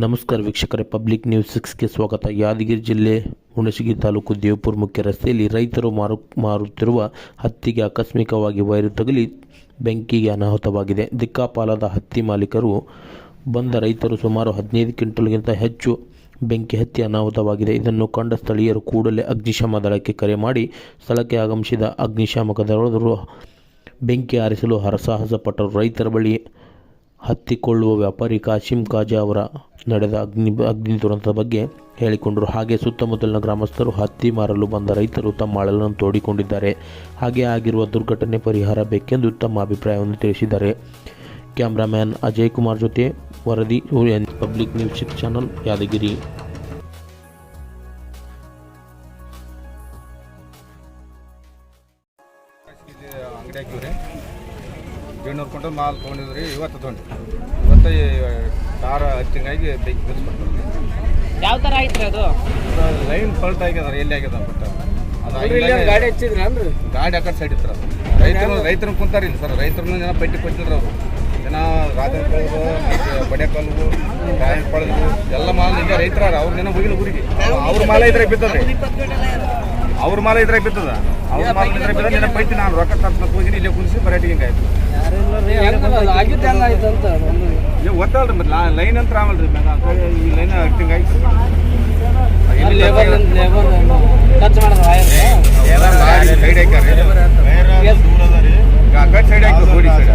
ನಮಸ್ಕಾರ ವೀಕ್ಷಕರೇ, public news 6ಗೆ ಸ್ವಾಗತ. ಯಾದಗಿರಿ ಜಿಲ್ಲೆ ಹುಣಸಗಿ ತಾಲೂಕು ದೇವಪುರ ಮುಖ್ಯ ರಸ್ತೆಯಲ್ಲಿ ರೈತರು ಮಾರುತ್ತಿರುವ ಹತ್ತಿಗೆ ಆಕಸ್ಮಿಕವಾಗಿ ವೈರು ತಗುಲಿ ಬೆಂಕಿಗೆ ಅನಾಹುತವಾಗಿದೆ. ದಿಕ್ಕಾಪಾಲಾದ ಹತ್ತಿ ಮಾಲೀಕರು ಬಂದ ರೈತರು ಸುಮಾರು 15 ಕ್ವಿಂಟಲ್ಗಿಂತ ಹೆಚ್ಚು ಬೆಂಕಿ ಹತ್ತಿ ಅನಾಹುತವಾಗಿದೆ. ಇದನ್ನು ಕಂಡ ಸ್ಥಳೀಯರು ಕೂಡಲೇ ಅಗ್ನಿಶಾಮಕ ದಳಕ್ಕೆ ಕರೆ ಮಾಡಿ ಸ್ಥಳಕ್ಕೆ ಆಗಮಿಸಿದ ಅಗ್ನಿಶಾಮಕ ದಳದವರು ಬೆಂಕಿ ಆರಿಸಲು ಹರಸಾಹಸ ಪಟ್ಟರು. ರೈತರ ಬಳಿ ಹತ್ತಿಕೊಳ್ಳುವ ವ್ಯಾಪಾರಿ ಕಾಸಿಂ ಖಾಜಾ ಅವರ ನಡೆದ ಅಗ್ನಿ ದುರಂತದ ಬಗ್ಗೆ ಹೇಳಿಕೊಂಡರು. ಹಾಗೆ ಸುತ್ತಮುತ್ತಲಿನ ಗ್ರಾಮಸ್ಥರು ಹತ್ತಿ ಮಾರಲು ಬಂದ ರೈತರು ತಮ್ಮ ಅಳಲನ್ನು ತೋಡಿಕೊಂಡಿದ್ದಾರೆ. ಹಾಗೆ ಆಗಿರುವ ದುರ್ಘಟನೆ ಪರಿಹಾರ ಬೇಕೆಂದು ತಮ್ಮ ಅಭಿಪ್ರಾಯವನ್ನು ತಿಳಿಸಿದ್ದಾರೆ. ಕ್ಯಾಮ್ರಾಮ್ಯಾನ್ ಅಜಯ್ ಕುಮಾರ್ ಜೊತೆ ವರದಿ ಪಬ್ಲಿಕ್ ನ್ಯೂಸ್ 6 ಚಾನಲ್ ಯಾದಗಿರಿ. ಅಂಗಡಿ ಹಾಕಿವ್ರಿ 700 ಕ್ವಿಂಟಲ್ ಮಾಲ್ ತೊಗೊಂಡಿದ್ರಿ. ಇವತ್ತು ಕಾರ ಹತ್ತಿಂಗಾಗಿ ಬೆಂಕಿ ಬಿಡಿಸ್ಬಿಟ್ಟು. ಯಾವ ಥರ ಆಯ್ತು ಅದು? ಲೈನ್ ಫಲ್ಟ್ ಆಗ್ಯದ, ಎಲ್ಲಿ ಆಗ್ಯದ ಬಟ್ ಅದು ಗಾಡಿ ಹಚ್ಚಿದ್ರಿ ಅಂದ್ರೆ ಗಾಡಿ ಆ ಕಡೆ ಸೈಡ್ ಇತ್ತು. ರೈತರು ಕುಂತಾರ ಇಲ್ಲಿ ಸರ್. ರೈತರನ್ನು ಜನ ಪಟ್ಟಿ ಕೊಟ್ಟಿದ್ರು. ಅವರು ಜನ ರಾಜನ ಕಳೆದು ಬಡೆ ಕಲ್ಲು ಗಾಯ ಪಳೆದು ಎಲ್ಲ ಮಾಲ್ ಈಗ ರೈತರ ಅವ್ರ ಜನ ಹೋಗಿಲ್ಲ ಊರಿಗೆ. ಅವ್ರ ಮಾಲ ಇದ್ರಾಗ ಬಿದ್ದದ್ರಿ. ಅವ್ರ ಮಾಲ ಇದ್ರಾಗ ಬಿದ್ದದ. ಅವ್ರ ಮಾಲ ಇದ್ರಾಗ ಬಿದ್ದ ಜನ ಪೈತಿ ನಾನು ರೊಕ್ಕ ತರ್ಸ್ಬೇಕು ಹೋಗಿನಿ. ಇಲ್ಲೇ ಕುದಿಸಿ ಬರಾಟಿ ಹಿಂಗಾಯ್ತು. ಗೊತ್ತಲ್ರಿ ಮತ್ತೆ ಲೈನ್ ಅಂತ ಆಮಲ್ರಿ ಈ ಲೈನ್ ಅರ್ತಿಂಗ್ ಆಯ್ತು. ಸೈಡ್ ಹಾಕ್ಯಾರ ಸೈಡ್ ಹಾಕಿ ಗೋಡಿ ಸೈಡ್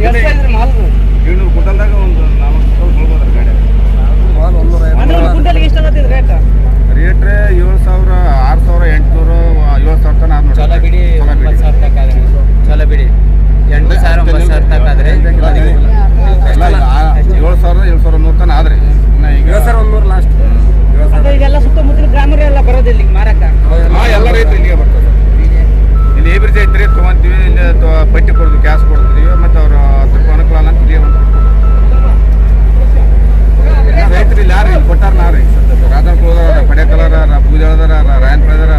700 ಕ್ವಿಂಟಲ್ದಾಗ ಒಂದು 400 ಕೊಳ್ಬೋದ್ರಿ ಗಾಡಿ. ರೇಟ್ 7,000 6,000 800 7,000 ತನಕ ಆದ್ ನೋಡಿ. ಚಲೋ ಬಿಡಿ 9,000 ತನಕ ಆದ್ರೆ 8,000 ತನಕ ಆದ್ರೆ 7,100 ತನಕ ಆದ್ರಿ. ಈಗ 7,100 ಲಾಸ್ಟ್. ಇದೆಲ್ಲ ಸುತ್ತಮುತ್ತಲ ಗ್ರಾಮರೇ ಎಲ್ಲ ಬರೋದಿಲ್ಲ ಮಾರಕ. ಎಲ್ಲ ರೈತರು ಇಲ್ಲಿಗೆ ಬರ್ತಾರೆ. ಇಲ್ಲಿ ಏಬ್ರಿಜ್ ಐತ್ರಿ, ತೊಗೊಂತೀವಿ. ಇಲ್ಲಿ ಪಟ್ಟಿ ಕೊಡ್ತೀವಿ, ಕ್ಯಾಶ್ ಕೊಡ್ತೀವಿ. ಮತ್ತು ಅವ್ರು 10 ರೂಪಾಯಿ ಅನುಕೂಲ ಅಂತ ಇಲ್ಲಿ ರೈತರು ಇಲ್ಲಿ ಯಾರು ಇಲ್ಲಿ ಕೊಟ್ಟಾರ ನಾವ್ರಿ. ರಾಜನ ಕುಳದಾರ, ಪಡೆ ಕಲರ, ಪೂಜಾಳದಾರ, ರಾಯನ್ ಪಡೆದಾರ,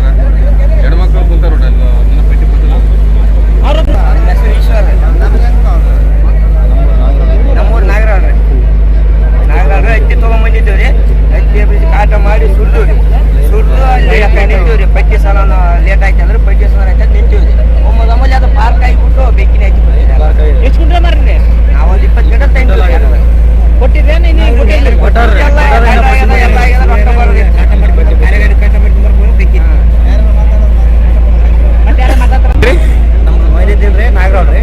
ಹೆಣ್ಮಕ್ಳು ಕುಂತಾರ ನೋಡಿ. ಅಲ್ಲಿ ಪಟ್ಟಿ ಕೊಟ್ಟಿಲ್ಲ. ನಮ್ಮೂರು ನಾಗರಾಳ್ರಿ ಅಕ್ಕಿ ತೊಗೊಂಬಂದಿದ್ದೀವಿ ರೀ. ಅಕ್ಕಿ ಕಾಟ ಮಾಡಿ ಸುಟ್ಟು ಅಲ್ಲಿ ನಿಂತೀವಿ ರೀ. ಪಟ್ಟಿ ಸಲ ಲೇಟ್ ಆಯ್ತು ಅಂದ್ರೆ ಪಟ್ಟಿ ಸಲ ಆಯ್ತು ನಿಂತೀವಿ ರೀ. ಒಮ್ಮೆ ಅದು ಪಾರ್ಕ್ ಆಗಿಬಿಟ್ಟು ಬೆಂಕಿನ ಹಚ್ಚಿ ಎಷ್ಟು ಗುಂಟ್ರೆ ಮಾರ್ರಿ? ನಾವು ಒಂದು 20 ಗಂಟೆ ತಂದಿದ್ದೀವಿ. ಕೊಟ್ಟಿದ್ದೇನೆ ನಮ್ದು ಮೈಲಿದ್ದೀನ್ರಿ ನಾಗರಾಳ್ರಿ.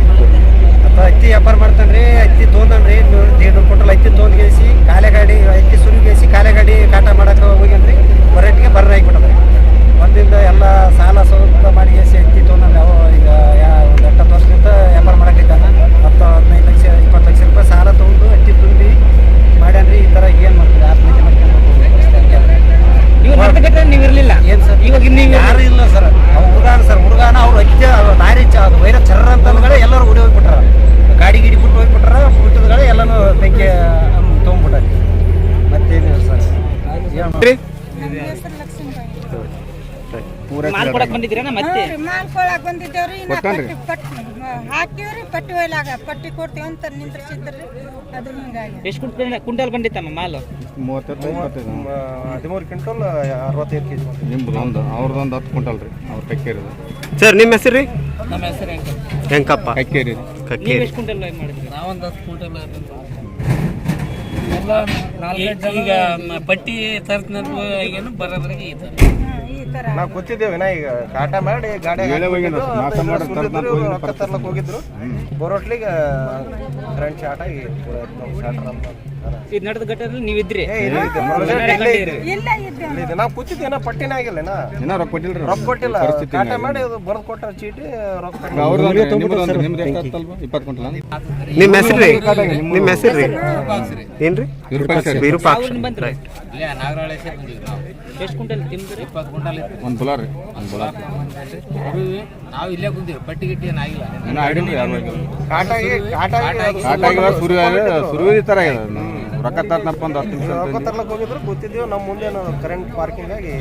ಅಥವಾ ಹತ್ತಿ ವ್ಯಾಪಾರ ಮಾಡ್ತಾನ್ರಿ. ಹತ್ತಿ ತೊಗೊಂಡ್ರಿ 100 ಕ್ವಿಂಟಲ್ ಹತ್ತಿ ತೊಗೊಂಡ್ಗೇಸಿ ಕಾಲೆ ಗಾಡಿ ಹತ್ತಿ ಸುರಿಗೇಸಿ ಕಾಲೆ ಗಾಡಿ ಕಾಟ ಮಾಡಕ್ಕೆ ಹೋಗ್ಯನ್ರಿ. ಹೊರಟಿಗೆ ಬರ್ರ ಆಗಿಬಿಟ್ಟದ್ರಿ. ಒಂದಿಂದ ಎಲ್ಲ ಸಾಲ ಸ್ವಲ್ಪ ಮಾಡಿಗೇಸಿ ಹತ್ತಿ ತೊಗೊಂಡ್ರಿ. ಅವ ಈಗ ಒಂದು 8 ವರ್ಷದಿಂದ ವ್ಯಾಪಾರ ಮಾಡಕ್ಕಿದ್ದಾನ. 10 15 ಲಕ್ಷ 20 ಲಕ್ಷ ರೂಪಾಯಿ ಸಾಲ ತೊಗೊಂಡು ಹತ್ತಿ ತುಂಬಿ ಮಾಡ್ಯಾನ್ರಿ. ಈ ಥರ ಏನು ಮಾಡ್ತೀರಿ? ಆತ್ಮಹತ್ಯೆ ಮಾಡ್ಕೊಂಡು ನೀವು ಇರಲಿಲ್ಲ ಏನು ಸರ್? ಇವಾಗ ನೀವು ಯಾರು ಇಲ್ಲ ಸರ್. ಅವ್ರು ಹುಡುಗಾನ ಅವ್ರು ಹತ್ತಿ ದಾರಿ ಅದು ವೈರ ಚರ್ರ ಅಂತಂದ್ರೆ ಎಲ್ಲರೂ ಉಡಿ ಹೋಗ್ಬಿಟ್ರ. ಗಾಡಿ ಬಿಟ್ಟು ಹೋಗ್ಬಿಟ್ರ. ಬಿಟ್ಟದ್ಗಳ ಎಲ್ಲನೂ ಬೆಂಕಿ ತೊಗೊಂಡ್ಬಿಟ್ಟಾರ. ಮತ್ತೇನಿಲ್ಲ ಸರ್. ಮಾಲ್ ಕೊಡಕ್ ಬಂದಿದ್ದೀರಾ? ಮತ್ತೆ ಮಾಲ್ ಕೊಡಕ್ ಬಂದಿದ್ದೇವ್ರಿ. ಹಾಕಿವ್ರಿ ಪಟ್ಟಿ ಒಯ್ಲಾಗ ಪಟ್ಟಿ ಕೊಡ್ತೀವಿ ಅಂತ ನಿಂದ್ರಿಸಿದ್ರಿ. ಅದು ಹಿಂಗಾಗಿ ಎಷ್ಟು ಕುಂಟಲ್ ಬಂದಿತ್ತಮ್ಮ ಮಾಲು? 13 ಕ್ವಿಂಟಲ್ 65 kg. ನಿಮ್ದು ಅವ್ರದ್ದೊಂದು 10 ಕ್ವಿಂಟಲ್ ರೀ. ಅವ್ರ ಕಕ್ಕೇರಿ ಸರ್. ನಿಮ್ಮ ಹೆಸರು ರೀ? ನಮ್ಮ ಹೆಸರು ಹೆಂಕಪ್ಪ ಕಕ್ಕೇರಿ. ನೀವು ಎಷ್ಟು ಕುಂಟಲ್ ಮಾಡಿದ್ರಿ? ನಾವೊಂದು 10 ಕ್ವಿಂಟಲ್ ಈಗ ಪಟ್ಟಿ ತರ್ತಿನಲ್ವ ಏನು ಬರೋದ್ರಾಗ ಈ ಥರ ನಾವು ಕೂತಿದ್ದೇವೆ ಈಗ ಕಾಟ ಮಾಡಿ ಗಾಡಿ ರೊಕ್ಕ ತರ್ಲಕ್ಕೆ ಹೋಗಿದ್ರು. ಬರೋಟ್ಲಿಗೆ ಕರೆಂಟ್ ಶಾರ್ಟ್ ಆಗಿ ಇದು ನಡೆದ ಘಟನೆಯಲ್ಲಿ ನೀವಿದ್ರಿ? ನಾವು ಕೂತಿದ್ದೇವೆ. ಪಟ್ಟಿನೇ ಆಗಿಲ್ಲ. ರೊಕ್ಕ ಕೊಟ್ಟಿಲ್ಲ. ಕಾಟ ಮಾಡಿ ಅದು ಬರೆದು ಕೊಟ್ಟ ಚೀಟಿ ರೊಕ್ಕ. ನಿಮ್ಮ ಹೆಸರು ರೀ? ನಿಮ್ಮ ಹೆಸರು ರೀ ಏನ್ರಿ? ವಿರೂಪಾಕ್ಷ. ನಾಗರಾಳೇಶ್ವರ ಬಂದಿದ್ರು ನಾವು. ಎಷ್ಟು ಕುಂಟಲ್ ತಿಂದ್ರಿ? 20 ಕ್ವಿಂಟಲ್ ಇತ್ತು. ಒಂದು ಬುಲಾರ್ ರೀ. ನಾವು ಇಲ್ಲೇ ಕುಂತೀವಿ. ಪಟ್ಟಿ ಗಿಟ್ಟಿ ಏನಾಗಿಲ್ಲ. ಸುರುವಿ ತರ ರೊಕ್ಕ ತರ್ನಪ್ಪ ಒಂದು 10 ನಿಮಿಷ ರೊಕ್ಕ ತರ್ಲಕ್ಕೆ ಹೋಗಿದ್ರು. ಕೂತಿದ್ದೀವಿ. ನಮ್ಮ ಮುಂದೆ ಕರೆಂಟ್ ಪಾರ್ಕಿಂಗ್ ಆಗಿ